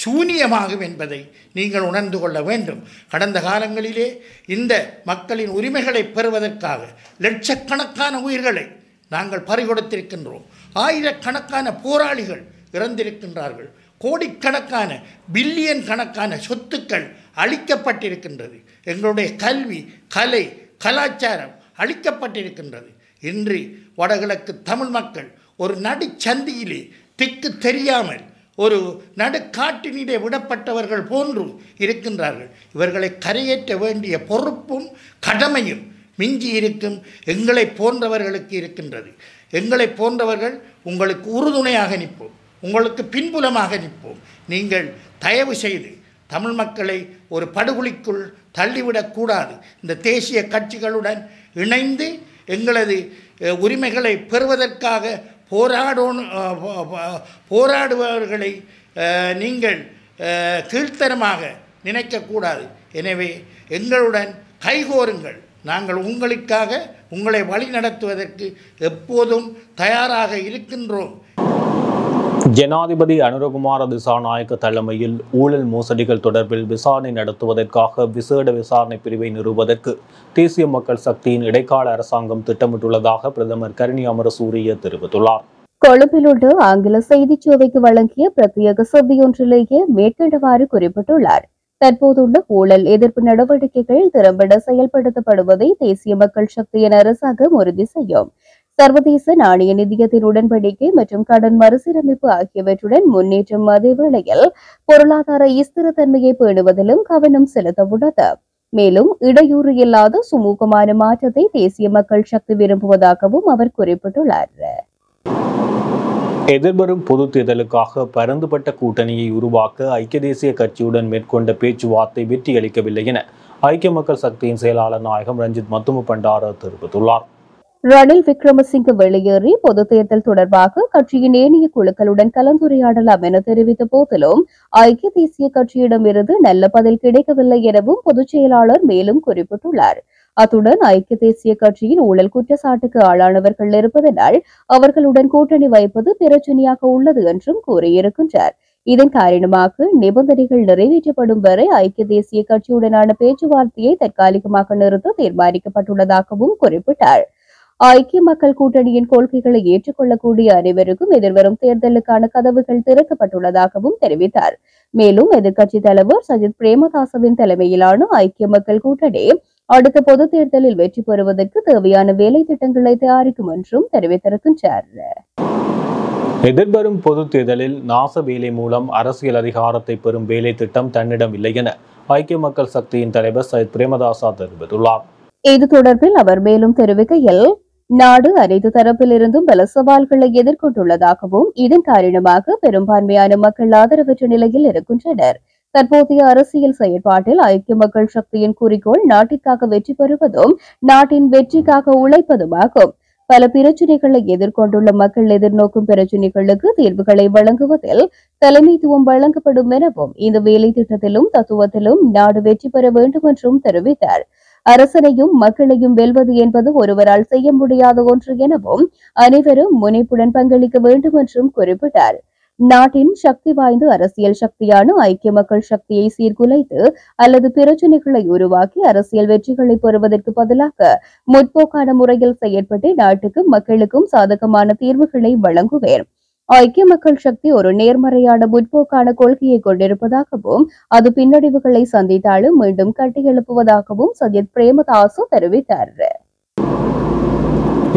சூனியமாகும் என்பதை நீங்கள் உணர்ந்து கொள்ள வேண்டும். கடந்த காலங்களிலே இந்த மக்களின் உரிமைகளை பெறுவதற்காக லட்சக்கணக்கான உயிர்களை நாங்கள் பறிகொடுத்திருக்கின்றோம். ஆயிரக்கணக்கான போராளிகள் இறந்திருக்கின்றார்கள். கோடிக்கணக்கான பில்லியன் கணக்கான சொத்துக்கள் அளிக்கப்பட்டிருக்கின்றது. எங்களுடைய கல்வி, கலை, கலாச்சாரம் அளிக்கப்பட்டிருக்கின்றது. இன்று வடகிழக்கு தமிழ் மக்கள் ஒரு நடுச்சந்தியிலே திக்கு தெரியாமல் ஒரு நடுக்காட்டினிலே விடப்பட்டவர்கள் போன்று இருக்கின்றார்கள். இவர்களை கரையேற்ற வேண்டிய பொறுப்பும் கடமையும் மிஞ்சி இருக்கும் எங்களை போன்றவர்களுக்கு இருக்கின்றது. எங்களை போன்றவர்கள் உங்களுக்கு உறுதுணையாக நிற்போம், உங்களுக்கு பின்புலமாக நிற்போம். நீங்கள் தயவு செய்து தமிழ் மக்களை ஒரு படுகொலிக்குள் தள்ளிவிடக்கூடாது. இந்த தேசிய கட்சிகளுடன் இணைந்து எங்களது உரிமைகளை பெறுவதற்காக போராடுபவர்களை நீங்கள் கீழ்த்தரமாக நினைக்கக்கூடாது. எனவே எங்களுடன் கைகோருங்கள். நாங்கள் உங்களுக்காக உங்களை வழி நடத்துவதற்கு எப்போதும் தயாராக இருக்கின்றோம். ஜனாதிபதி அனுரகுமார திசாநாயக்க தலைமையில் ஊழல் மோசடிகள் தொடர்பில் விசாரணை நடத்துவதற்காக விசேட விசாரணை பிரிவை நிறுவுவதற்கு தேசிய மக்கள் சக்தியின் இடைக்கால அரசாங்கம் திட்டமிட்டுள்ளதாக பிரதமர் கருணி அமரசூரிய தெரிவித்துள்ளார். கொழும்பில் உள்ள ஆங்கில செய்திச் சேவைக்கு வழங்கிய பிரத்யேக செவ்வியொன்றிலேயே மேற்கண்டவாறு குறிப்பிட்டுள்ளார். தற்போதுள்ள ஊழல் எதிர்ப்பு நடவடிக்கைகள் திறம்பட செயல்படுத்தப்படுவதை தேசிய மக்கள் சக்தியின் அரசாங்கம் உறுதி செய்யும். சர்வதேச நாணய நிதியத்தின் உடன்படிக்கை மற்றும் கடன் மறுசீரமைப்பு ஆகியவற்றுடன் முன்னேற்றம் அதே வேளையில் பொருளாதார ஸ்திரத்தன்மையை பேணுவதிலும் கவனம் செலுத்த உள்ளது. மேலும் இடையூறு இல்லாத சுமூகமான மாற்றத்தை தேசிய மக்கள் சக்தி விரும்புவதாகவும் அவர் குறிப்பிட்டுள்ளார். எதிர்வரும் பொது தேர்தலுக்காக பரந்துபட்ட கூட்டணியை உருவாக்க ஐக்கிய தேசிய கட்சியுடன் மேற்கொண்ட பேச்சுவார்த்தை வெற்றியளிக்கவில்லை என ஐக்கிய மக்கள் சக்தியின் செயலாளர் நாயகம் ரஞ்சித் மத்தும பண்டார தெரிவித்துள்ளார். ரணில் விக்ரமசிங்க வெளியேறி பொது தேர்தல் தொடர்பாக கட்சியின் ஏனைய குழுக்களுடன் கலந்துரையாடலாம் என தெரிவித்த போதிலும் ஐக்கிய தேசிய கட்சியிடமிருந்து நல்ல பதில் கிடைக்கவில்லை எனவும் பொதுச் செயலாளர் மேலும் குறிப்பிட்டுள்ளார். அத்துடன் ஐக்கிய தேசிய கட்சியின் ஊழல் குற்றச்சாட்டுக்கு ஆளானவர்கள் இருப்பதனால் அவர்களுடன் கூட்டணி வைப்பது பிரச்சனையாக உள்ளது என்றும் கூறியிருக்கின்றார். இதன் காரணமாக நிபந்தனைகள் நிறைவேற்றப்படும் வரை ஐக்கிய தேசிய கட்சியுடனான பேச்சுவார்த்தையை தற்காலிகமாக நிறுத்த தீர்மானிக்கப்பட்டுள்ளதாகவும் குறிப்பிட்டார். ஐக்கிய மக்கள் கூட்டணியின் கொள்கைகளை ஏற்றுக்கொள்ளக்கூடிய அனைவருக்கும் எதிர்வரும் தேர்தலுக்கான கதவுகள் திறக்கப்பட்டுள்ளதாகவும் தெரிவித்தார். மேலும் எதிர்க்கட்சித் தலைவர் சஜித் பிரேமதாசவின் தலைமையிலான ஐக்கிய மக்கள் கூட்டணி அடுத்த பொது தேர்தலில் வெற்றி பெறுவதற்கு தேவையான வேலை திட்டங்களை தயாரிக்கும் என்றும் தெரிவித்திருக்கின்றார். எதிர்வரும் பொது தேர்தலில் நாச வேலை மூலம் அரசியல் அதிகாரத்தை பெறும் வேலை திட்டம் தன்னிடம் இல்லை என ஐக்கிய மக்கள் சக்தியின் தலைவர் சஜித் பிரேமதாசா தெரிவித்துள்ளார். இது தொடர்பில் அவர் மேலும் தெரிவிக்கையில், நாடு அனைத்து தரப்பிலிருந்தும் பல சவால்களை எதிர்கொண்டுள்ளதாகவும் இதன் காரணமாக பெரும்பான்மையான மக்கள் ஆதரவற்ற நிலையில் இருக்கின்றனர். தற்போதைய அரசியல் செயற்பாட்டில் ஐக்கிய மக்கள் சக்தியின் குறிக்கோள் நாட்டிற்காக வெற்றி பெறுவதும் நாட்டின் வெற்றிக்காக உழைப்பதுமாகும். பல பிரச்சினைகளை எதிர்கொண்டுள்ள மக்கள் எதிர்நோக்கும் பிரச்சினைகளுக்கு தீர்வுகளை வழங்குவதில் தலைமைத்துவம் வழங்கப்படும் எனவும் இந்த வேலை திட்டத்திலும் தத்துவத்திலும் நாடு வெற்றி பெற வேண்டும் என்றும் தெரிவித்தார். அரசனையும் மக்களையும் வெல்வது என்பது ஒருவரால் செய்ய முடியாத ஒன்று எனவும் அனைவரும் முனைப்புடன் பங்களிக்க வேண்டும் என்றும் குறிப்பிட்டார். நாட்டின் சக்தி வாய்ந்த அரசியல் சக்தியான ஐக்கிய மக்கள் சக்தியை சீர்குலைத்து அல்லது பிரச்சினைகளை உருவாக்கி அரசியல் வெற்றிகளை பெறுவதற்கு பதிலாக முற்போக்கான முறையில் செயற்பட்டு நாட்டுக்கும் மக்களுக்கும் சாதகமான தீர்வுகளை வழங்குவேன். ஐக்கிய மக்கள் சக்தி ஒரு நேர்மறையான முற்போக்கான கொள்கையை கொண்டிருப்பதாகவும் அது பின்னடைவுகளை சந்தித்தாலும் மீண்டும் கட்டியெழுப்புவதாகவும் சஜித் பிரேமதாசு தெரிவித்தார்.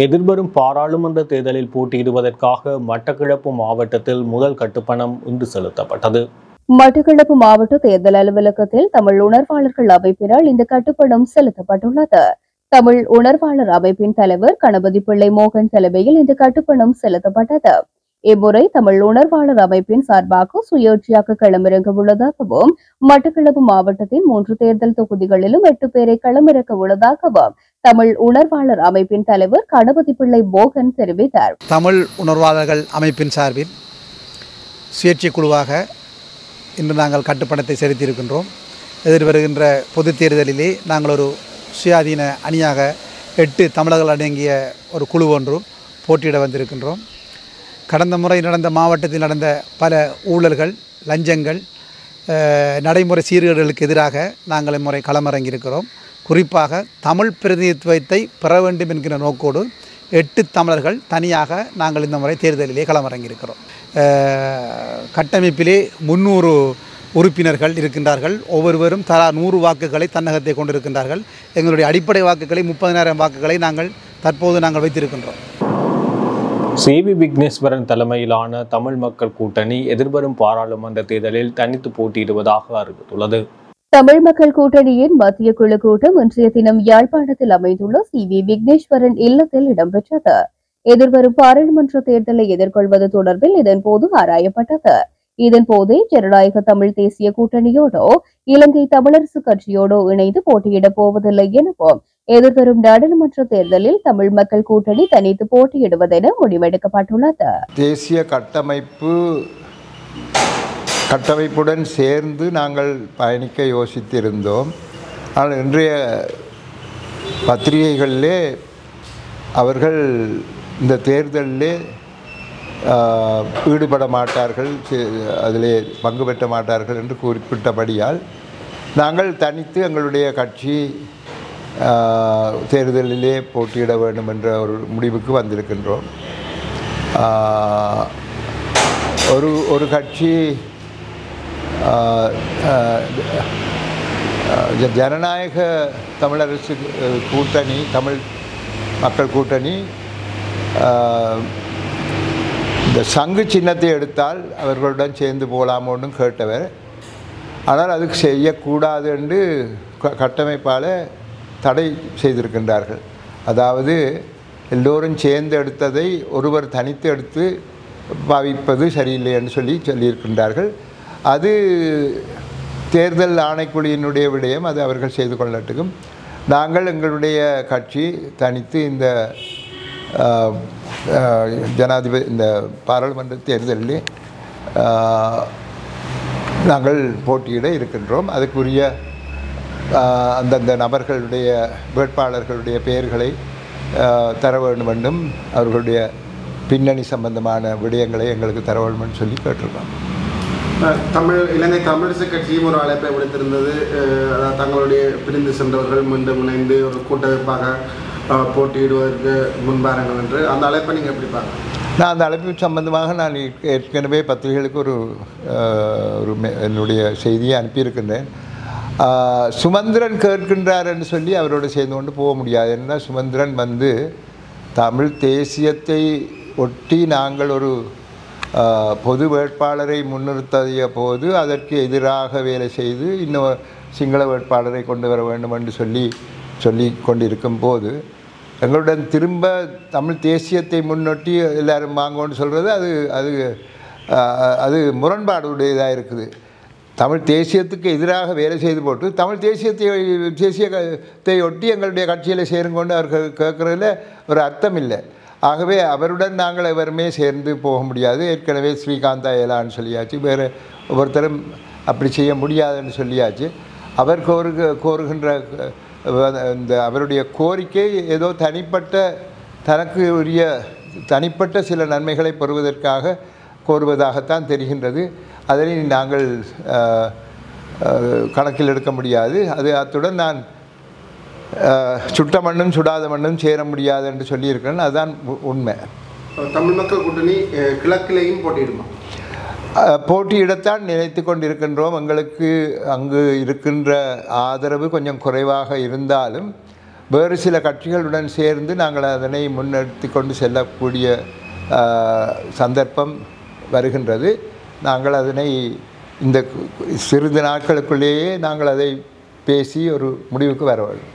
எதிர்வரும் பாராளுமன்ற தேர்தலில் போட்டியிடுவதற்காக மட்டக்களப்பு மாவட்டத்தில் முதல் கட்டுப்பணம் இன்று செலுத்தப்பட்டது. மட்டக்களப்பு மாவட்ட தேர்தல் அலுவலகத்தில் தமிழ் உணர்வாளர்கள் அமைப்பினால் இந்த கட்டுப்பணம் செலுத்தப்பட்டுள்ளது. தமிழ் உணர்வாளர் அமைப்பின் தலைவர் கணபதி பிள்ளை மோகன் தலைமையில் இந்த கட்டுப்பணம் செலுத்தப்பட்டது. இம்முறை தமிழ் உணர்வாளர் அமைப்பின் சார்பாக சுயேட்சையாக களமிறங்க உள்ளதாகவும் மட்டக்களப்பு மாவட்டத்தின் 3 தேர்தல் தொகுதிகளிலும் 8 பேரை களமிறக்க உள்ளதாகவும் தமிழ் உணர்வாளர் அமைப்பின் தலைவர் கணபதி பிள்ளை மோகன் தெரிவித்தார். தமிழ் உணர்வாளர்கள் அமைப்பின் சார்பில் சுயேட்சை குழுவாக இன்று நாங்கள் கட்டுப்பணத்தை செலுத்தியிருக்கின்றோம். எதிர்வருகின்ற பொதுத் தேர்தலிலே நாங்கள் ஒரு சுயாதீன அணியாக 8 தமிழர்கள் அடங்கிய ஒரு குழு ஒன்று போட்டியிட வந்திருக்கின்றோம். கடந்த முறை நடந்த மாவட்டத்தில் நடந்த பல ஊழல்கள், லஞ்சங்கள், நடைமுறை சீர்கேடுகளுக்கு எதிராக நாங்கள் இம்முறை களமிறங்கியிருக்கிறோம். குறிப்பாக தமிழ் பிரதிநிதித்துவத்தை பெற வேண்டும் என்கிற நோக்கோடு 8 தமிழர்கள் தனியாக நாங்கள் இந்த முறை தேர்தலிலே களமிறங்கியிருக்கிறோம். கட்டமைப்பிலே 300 உறுப்பினர்கள் இருக்கின்றார்கள். ஒவ்வொருவரும் தலா 100 வாக்குகளை தன்னகத்தை கொண்டிருக்கின்றார்கள். எங்களுடைய அடிப்படை வாக்குகளை 30,000 வாக்குகளை தற்போது நாங்கள் வைத்திருக்கின்றோம். சி.வி. விக்னேஸ்வரன் தலைமையிலான தமிழ் மக்கள் கூட்டணி எதிர்வரும் பாராளுமன்ற தேர்தலில் தனித்து போட்டியிடுவதாக அறிவித்துள்ளது. தமிழ் மக்கள் கூட்டணியின் மத்திய குழு கூட்டம் இன்றைய தினம் யாழ்ப்பாணத்தில் அமைந்துள்ள சி.வி. விக்னேஸ்வரன் இல்லத்தில் இடம்பெற்றது. எதிர்வரும் பாராளுமன்ற தேர்தலை எதிர்கொள்வது தொடர்பில் இதன்போது ஆராயப்பட்டது. இதன்போது ஜனநாயக தமிழ் தேசிய கூட்டணியோடோ இலங்கை தமிழரசு கட்சியோடோ இணைந்து போட்டியிடப் போவதில்லை எனவும் எதிர்வரும் நாடாளுமன்ற தேர்தலில் தமிழ் மக்கள் கூட்டணி தனித்து போட்டியிடுவதென முடிவெடுக்கப்பட்டுள்ளது. தேசிய கட்டமைப்புடன் சேர்ந்து நாங்கள் பயணிக்க யோசித்திருந்தோம். ஆனால் இன்றைய பத்திரிகைகளிலே அவர்கள் இந்த தேர்தலிலே ஈடுபட மாட்டார்கள், அதிலே பங்கு பெற்ற மாட்டார்கள் என்று குறிப்பிட்டபடியால் நாங்கள் தனித்து எங்களுடைய கட்சி தேர்தலிலே போட்டியிட வேண்டும் என்ற ஒரு முடிவுக்கு வந்திருக்கின்றோம். ஒரு கட்சி ஜனநாயக தமிழரசு கூட்டணி, தமிழ் மக்கள் கூட்டணி இந்த சங்கு சின்னத்தை எடுத்தால் அவர்களுடன் சேர்ந்து போகலாமோன்னு கேட்டவர். ஆனால் அதுக்கு செய்யக்கூடாது என்று கட்டமைப்பால் தடை செய்திருக்கின்றார்கள். அதாவது எல்லோரும் சேர்ந்து எடுத்ததை ஒருவர் தனித்து எடுத்து பாவிப்பது சரியில்லை என்று சொல்லியிருக்கின்றார்கள். அது தேர்தல் ஆணைக்குழுவினுடைய விடயம், அது அவர்கள் செய்து கொள்ளட்டுக்கும். நாங்கள் எங்களுடைய கட்சி தனித்து இந்த ஜனாதிபதி இந்த பாராளுமன்ற தேர்தலில் நாங்கள் போட்டியிட இருக்கின்றோம். அதுக்குரிய அந்தந்த நபர்களுடைய வேட்பாளர்களுடைய பெயர்களை தர வேண்டும் என்றும் அவர்களுடைய பின்னணி சம்பந்தமான விடயங்களை எங்களுக்கு தர வேண்டும் என்று சொல்லி கேட்டிருக்கோம். இலங்கை தமிழரசு கட்சியும் ஒரு அழைப்பை விடுத்திருந்தது. தங்களுடைய பிரிந்து சென்றவர்கள் மீண்டும் இணைந்து ஒரு கூட்டமைப்பாக போட்டியிடுவதற்கு முன்பாருங்கள் என்று அந்த அழைப்பை நீங்கள் எப்படி பார்க்க? நான் அந்த அழைப்பு சம்பந்தமாக நான் ஏற்கனவே பத்திரிகைகளுக்கு ஒரு என்னுடைய செய்தியை அனுப்பியிருக்கின்றேன். சுமந்திரன் கேட்கின்றார் என்று சொல்லி அவரோடு சேர்ந்து கொண்டு போக முடியாது. ஏன்னா சுமந்திரன் வந்து தமிழ் தேசியத்தை ஒட்டி நாங்கள் ஒரு பொது வேட்பாளரை முன்னிறுத்திய போது அதற்கு எதிராக வேலை செய்து இன்னும் சிங்கள வேட்பாளரை கொண்டு வர வேண்டும் என்று சொல்லி கொண்டிருக்கும் போது எங்களுடன் திரும்ப தமிழ் தேசியத்தை முன்னொட்டி எல்லோரும் வாங்கன்னு சொல்கிறது அது முரண்பாடுடையதாக இருக்குது. தமிழ் தேசியத்துக்கு எதிராக வேலை செய்து போட்டு தமிழ் தேசியத்தை ஒட்டி எங்களுடைய கட்சியில் சேருங்கொண்டு அவர்கள் கேட்குறதுல ஒரு அர்த்தம் இல்லை. ஆகவே அவருடன் நாங்கள் எவருமே சேர்ந்து போக முடியாது. ஏற்கனவே ஸ்ரீகாந்தா ஏலான்னு சொல்லியாச்சு, வேறு ஒவ்வொருத்தரும் அப்படி செய்ய முடியாதுன்னு சொல்லியாச்சு. அவர் கோருகின்ற இந்த அவருடைய கோரிக்கை ஏதோ தனக்கு உரிய தனிப்பட்ட சில நன்மைகளை பெறுவதற்காக கோருவதாகத்தான் தெரிகின்றது. அதனை நாங்கள் கணக்கில் எடுக்க முடியாது. அத்துடன் நான் சுட்ட மண்ணும் சுடாத மண்ணும் சேர முடியாது என்று சொல்லியிருக்கிறேன். அதுதான் உண்மை. தமிழ் மக்கள் கூட்டணி கிழக்கிலேயும் போட்டியிடுமா? போட்டியிடத்தான் நினைத்து கொண்டிருக்கின்றோம். எங்களுக்கு அங்கு இருக்கின்ற ஆதரவு கொஞ்சம் குறைவாக இருந்தாலும் வேறு சில கட்சிகளுடன் சேர்ந்து நாங்கள் அதனை முன்னெடுத்து கொண்டு செல்லக்கூடிய சந்தர்ப்பம் வருகின்றது. நாங்கள் அதனை இந்த சிறிது நாட்களுக்குள்ளேயே நாங்கள் அதை பேசி ஒரு முடிவுக்கு வர வேண்டும்.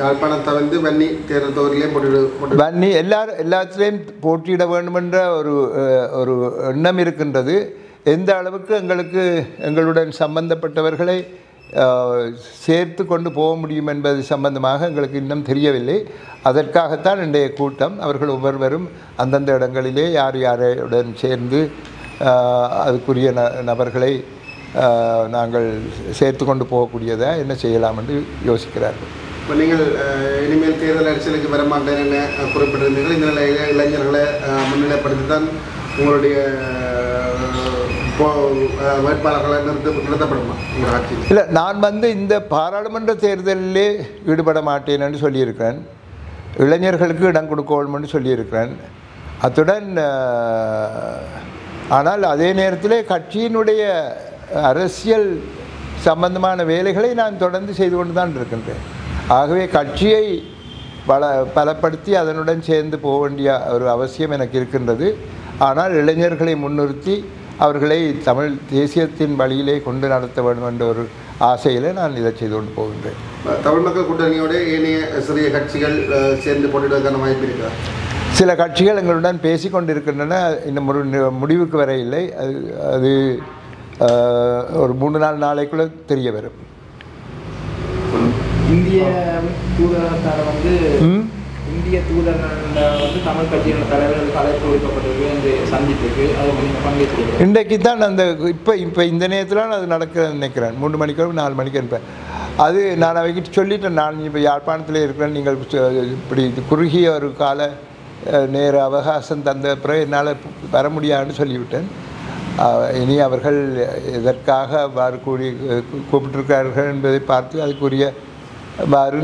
யாழ்ப்பாணத்தை வந்து வன்னி தேர்தல் தொகுதியிலே வன்னி எல்லாத்திலையும் போட்டியிட வேண்டும் என்ற ஒரு எண்ணம் இருக்கின்றது. எந்த அளவுக்கு எங்களுடன் சம்பந்தப்பட்டவர்களை சேர்த்து கொண்டு போக முடியும் என்பது சம்பந்தமாக எங்களுக்கு இன்னும் தெரியவில்லை. அதற்காகத்தான் இன்றைய கூட்டம். அவர்கள் ஒவ்வொருவரும் அந்தந்த இடங்களிலே யாருடன் சேர்ந்து அதுக்குரிய நபர்களை நாங்கள் சேர்த்து கொண்டு போகக்கூடியதாக என்ன செய்யலாம் என்று யோசிக்கிறார்கள். இப்போ நீங்கள் இனிமேல் தேர்தல் அரசியலுக்கு வர மாட்டேன் என குறிப்பிட்டிருந்தீர்கள். இந்த நிலையில் இளைஞர்களை முன்னிலைப்படுத்தி தான் உங்களுடைய வேட்பாளர்களை நிறுத்தப்படுமா உங்கள் ஆட்சி? இல்லை, நான் இந்த பாராளுமன்ற தேர்தலிலே ஈடுபட மாட்டேன் என்று சொல்லியிருக்கிறேன். இளைஞர்களுக்கு இடம் கொடுக்கணும்னு சொல்லியிருக்கிறேன். அத்துடன் ஆனால் அதே நேரத்தில் கட்சியினுடைய அரசியல் சம்பந்தமான வேலைகளை நான் தொடர்ந்து செய்து கொண்டு தான் இருக்கின்றேன். ஆகவே கட்சியை பலப்படுத்தி அதனுடன் சேர்ந்து போக வேண்டிய ஒரு அவசியம் எனக்கு இருக்கின்றது. ஆனால் இளைஞர்களை முன்னிறுத்தி அவர்களை தமிழ் தேசியத்தின் வழியிலே கொண்டு நடத்த வேண்டும் என்ற ஒரு ஆசையில் நான் இதை செய்து கொண்டு போகின்றேன். தமிழ் மக்கள் கூட்டணியோட ஏனைய சிறிய கட்சிகள் சேர்ந்து போட்டியிடுவதற்கான வாய்ப்பு இருக்கிறார். சில கட்சிகள் எங்களுடன் பேசி கொண்டிருக்கின்றன. இன்னும் ஒரு முடிவுக்கு வர இல்லை. அது ஒரு 3-4 நாளைக்குள்ள தெரிய வரும். இந்திய தூதரத்தால் இந்திய தூதர்கள் தமிழ் கட்சியின் தலைவர்களுக்கு அழைப்பு விடுக்கப்பட்டிருக்கு என்று சந்திப்பிருக்கு. அது நீங்கள் பங்கேற்று இன்றைக்கு தான் அந்த இப்போ இந்த நேரத்தில் அது நடக்க நினைக்கிறேன். 3 மணிக்கோ 4 மணிக்கு இருப்பேன். அது நான் அவைக்கிட்ட சொல்லிட்டேன். நான் இப்போ யாழ்ப்பாணத்தில் இருக்கிறேன். நீங்கள் இப்படி குறுகிய ஒரு கால நேர அவகாசம் தந்த பிறகு என்னால் வர முடியாதுன்னு சொல்லிவிட்டேன். இனி அவர்கள் எதற்காக அவ்வாறு கூப்பிட்டிருக்கிறார்கள் என்பதை பார்த்து அதுக்குரிய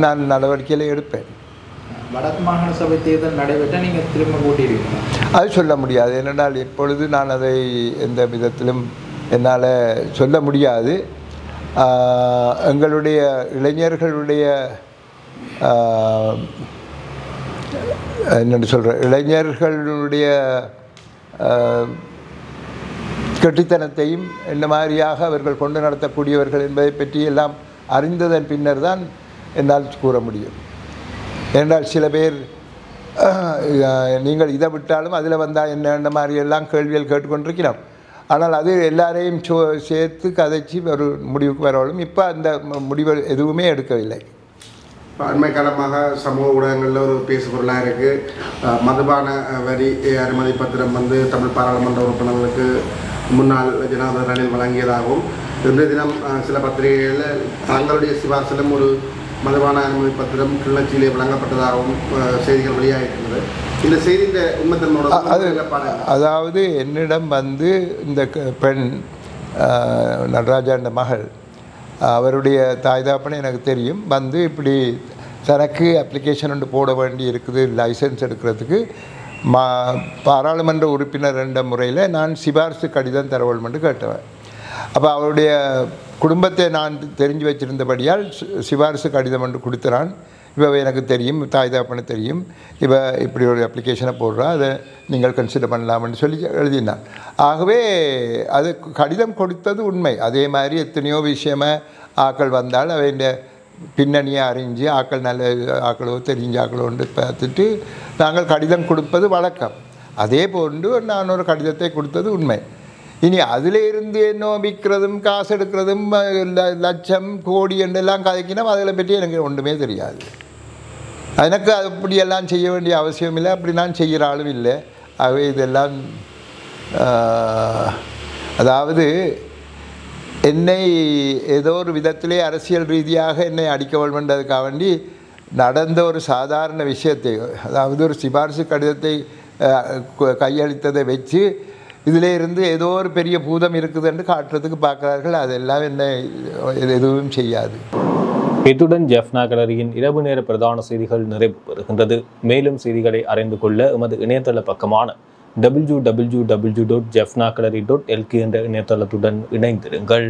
நான் நடவடிக்கையில் எடுப்பேன். வடக்கு மாகாண சபை தேர்தல் நடைபெற்ற நீங்கள் திரும்ப போட்டியிருக்கீங்க? அது சொல்ல முடியாது. ஏனென்றால் எப்பொழுது நான் அதை எந்த விதத்திலும் என்னால் சொல்ல முடியாது. எங்களுடைய இளைஞர்களுடைய என்னென்னு சொல்கிறேன், இளைஞர்களுடைய கெட்டித்தனத்தையும் என்ன மாதிரியாக அவர்கள் கொண்டு நடத்தக்கூடியவர்கள் என்பதை பற்றி எல்லாம் அறிந்ததன் பின்னர் தான் என்னால் கூற முடியும். ஏனென்றால் சில பேர் நீங்கள் இதை விட்டாலும் அதில் வந்தால் என்ன மாதிரி எல்லாம் கேள்விகள் கேட்டுக்கொண்டிருக்கிறோம். ஆனால் அது எல்லாரையும் சேர்த்து கதைச்சி ஒரு முடிவுக்கு வரவளும் இப்போ அந்த முடிவு எதுவுமே எடுக்கவில்லை. அண்மை காலமாக சமூக ஊடகங்களில் ஒரு பேசு பொருளாக இருக்குது. மதுபான வரி அனுமதி பத்திரம் தமிழ் பாராளுமன்ற உறுப்பினர்களுக்கு முன்னாள் ஜனாதிபதி ரணில் வழங்கியதாகவும், இன்றைய தினம் சில பத்திரிகைகளில் தங்களுடைய சிபார்சிலும் ஒரு மதுபான அனுமதி பத்திரம் கிளர்ச்சியிலே வழங்கப்பட்டதாகவும் செய்திகள் வெளியாகிருக்கிறது. இந்த செய்தியின் உண்மைத்தன்மையோட அதாவது என்னிடம் இந்த பெண் நடராஜா என்ற மகள், அவருடைய தாய் தாப்பனை எனக்கு தெரியும், இப்படி தனக்கு அப்ளிகேஷன் ஒன்று போட வேண்டி இருக்குது லைசன்ஸ் எடுக்கிறதுக்கு. பாராளுமன்ற உறுப்பினர் என்ற முறையில் நான் சிபாரிசு கடிதம் தரவேண்டுமென்று கேட்டவன். அப்போ அவருடைய குடும்பத்தை நான் தெரிஞ்சு வச்சிருந்தபடியால் சிபாரிசு கடிதம் ஒன்று கொடுத்துறான். இப்போ எனக்கு தெரியும், தாய் தாப்பனை தெரியும், இப்போ இப்படி ஒரு அப்ளிகேஷனை போடுறா, அதை நீங்கள் கன்சிடர் பண்ணலாம்னு சொல்லி எழுதினான். ஆகவே அது கடிதம் கொடுத்தது உண்மை. அதே மாதிரி எத்தனையோ விஷயமாக ஆக்கள் வந்தால் அவைய பின்னணியை அறிஞ்சு ஆக்கள் நல்ல ஆக்களோ தெரிஞ்ச ஆக்களோன்னு பார்த்துட்டு நாங்கள் கடிதம் கொடுப்பது வழக்கம். அதே போன்று நான் ஒரு கடிதத்தை கொடுத்தது உண்மை. இனி அதில் இருந்து என்ன விற்கிறதும் காசு எடுக்கிறதும் லட்சம் கோடி என்றெல்லாம் கதைக்கினா அதில் பற்றி எனக்கு ஒன்றுமே தெரியாது. எனக்கு அப்படியெல்லாம் செய்ய வேண்டிய அவசியம் இல்லை, அப்படி நான் செய்கிற ஆளும் இல்லை. ஆகவே இதெல்லாம் அதாவது என்னை ஏதோ ஒரு விதத்திலே அரசியல் ரீதியாக என்னை அடிக்க வேண்டுமென்றதுக்காக வேண்டி நடந்த ஒரு சாதாரண விஷயத்தை, அதாவது ஒரு சிபாரிசு கடிதத்தை கையளித்ததை வச்சு இதிலே இருந்து ஏதோ ஒரு பெரிய பூதம் இருக்குது என்று காட்டுறதுக்கு பார்க்குறார்கள். அதெல்லாம் என்னை எதுவும் செய்யாது. இத்துடன் ஜெஃப்னா கேலரியின் இரவு நேர பிரதான செய்திகள் நிறைவு பெறுகின்றது. மேலும் செய்திகளை அறிந்து கொள்ள எமது இணையதள பக்கமான www.jeffnagallery.lk என்ற இணையதளத்துடன் இணைந்திருங்கள்.